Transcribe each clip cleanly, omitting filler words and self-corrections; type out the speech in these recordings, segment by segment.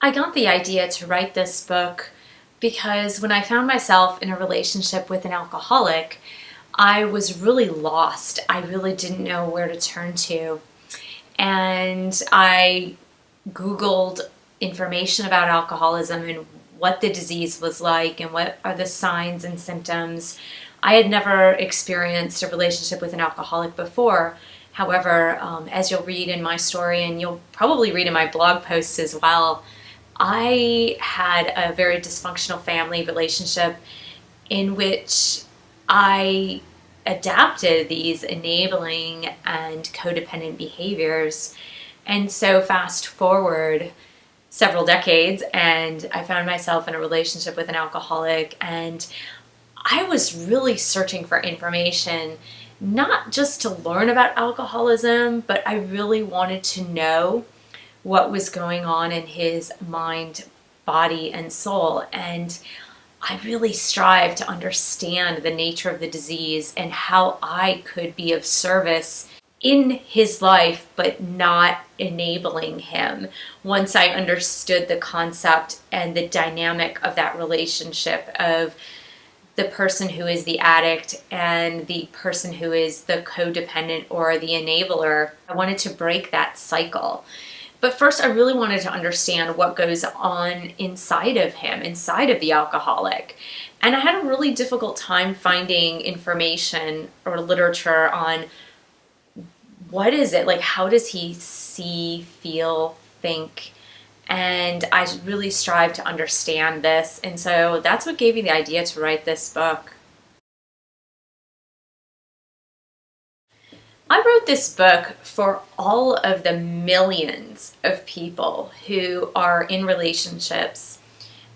I got the idea to write this book because when I found myself in a relationship with an alcoholic, I was really lost. I really didn't know where to turn to. And I Googled information about alcoholism and what the disease was like and what are the signs and symptoms. I had never experienced a relationship with an alcoholic before. However, as you'll read in my story and you'll probably read in my blog posts as well, I had a very dysfunctional family relationship in which I adapted these enabling and codependent behaviors. And so fast forward several decades and I found myself in a relationship with an alcoholic, and I was really searching for information, not just to learn about alcoholism, but I really wanted to know what was going on in his mind, body, and soul. And I really strived to understand the nature of the disease and how I could be of service in his life, but not enabling him. Once I understood the concept and the dynamic of that relationship of the person who is the addict and the person who is the codependent or the enabler, I wanted to break that cycle. But first, I really wanted to understand what goes on inside of him, inside of the alcoholic. And I had a really difficult time finding information or literature on what is it, like how does he see, feel, think? And I really strive to understand this. And so that's what gave me the idea to write this book. I wrote this book for all of the millions of people who are in relationships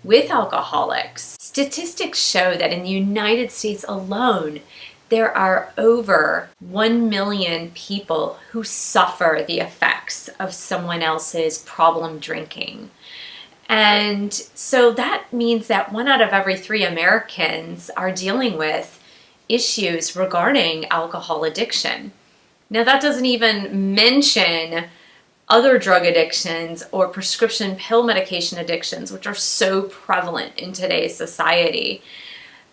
with alcoholics. Statistics show that in the United States alone, there are over 1 million people who suffer the effects of someone else's problem drinking. And so that means that 1 out of every 3 Americans are dealing with issues regarding alcohol addiction. Now, that doesn't even mention other drug addictions or prescription pill medication addictions, which are so prevalent in today's society.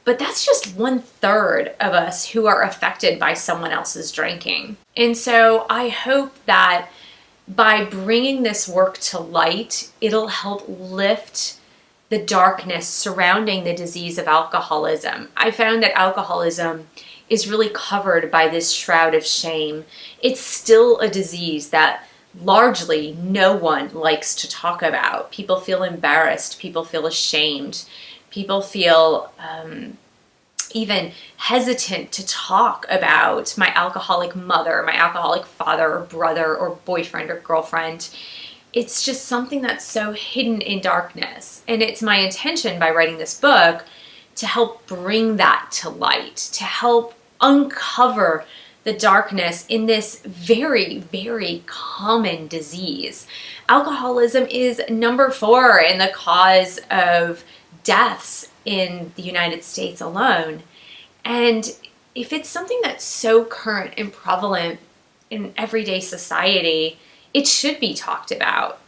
But that's just 1/3 of us who are affected by someone else's drinking. And so I hope that by bringing this work to light, it'll help lift the darkness surrounding the disease of alcoholism. I found that alcoholism is really covered by this shroud of shame. It's still a disease that largely no one likes to talk about. People feel embarrassed, people feel ashamed, people feel even hesitant to talk about my alcoholic mother, my alcoholic father or brother or boyfriend or girlfriend. It's just something that's so hidden in darkness. And it's my intention by writing this book to help bring that to light, to help uncover the darkness in this very, very common disease. Alcoholism is number 4 in the cause of deaths in the United States alone. And if it's something that's so current and prevalent in everyday society, it should be talked about.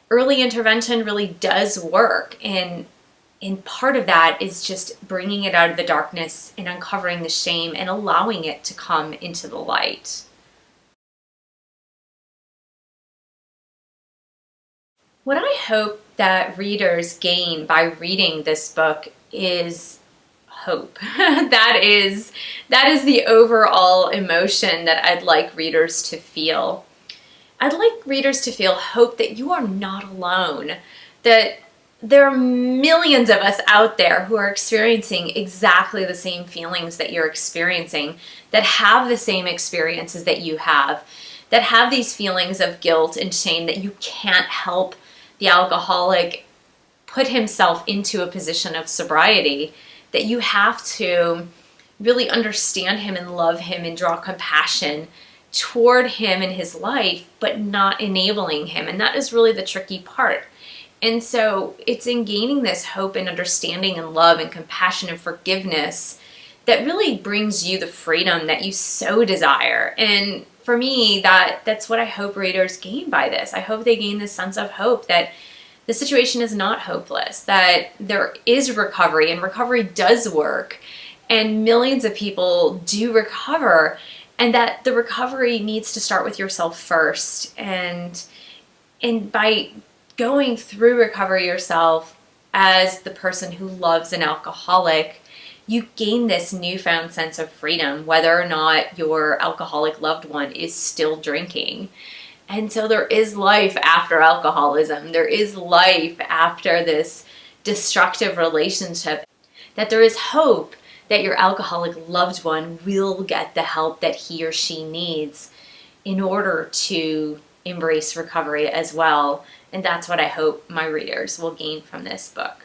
Early intervention really does work, and part of that is just bringing it out of the darkness and uncovering the shame and allowing it to come into the light. What I hope that readers gain by reading this book is hope. That is the overall emotion that I'd like readers to feel. I'd like readers to feel hope that you are not alone, that there are millions of us out there who are experiencing exactly the same feelings that you're experiencing, that have the same experiences that you have, that have these feelings of guilt and shame that you can't help the alcoholic put himself into a position of sobriety, that you have to really understand him and love him and draw compassion toward him in his life, but not enabling him. And that is really the tricky part. And so it's in gaining this hope and understanding and love and compassion and forgiveness that really brings you the freedom that you so desire. And for me, that's what I hope readers gain by this. I hope they gain this sense of hope that the situation is not hopeless, that there is recovery and recovery does work and millions of people do recover, and that the recovery needs to start with yourself first. And by going through recovery yourself as the person who loves an alcoholic, you gain this newfound sense of freedom, whether or not your alcoholic loved one is still drinking. And so there is life after alcoholism. There is life after this destructive relationship. That there is hope that your alcoholic loved one will get the help that he or she needs in order to embrace recovery as well. And that's what I hope my readers will gain from this book.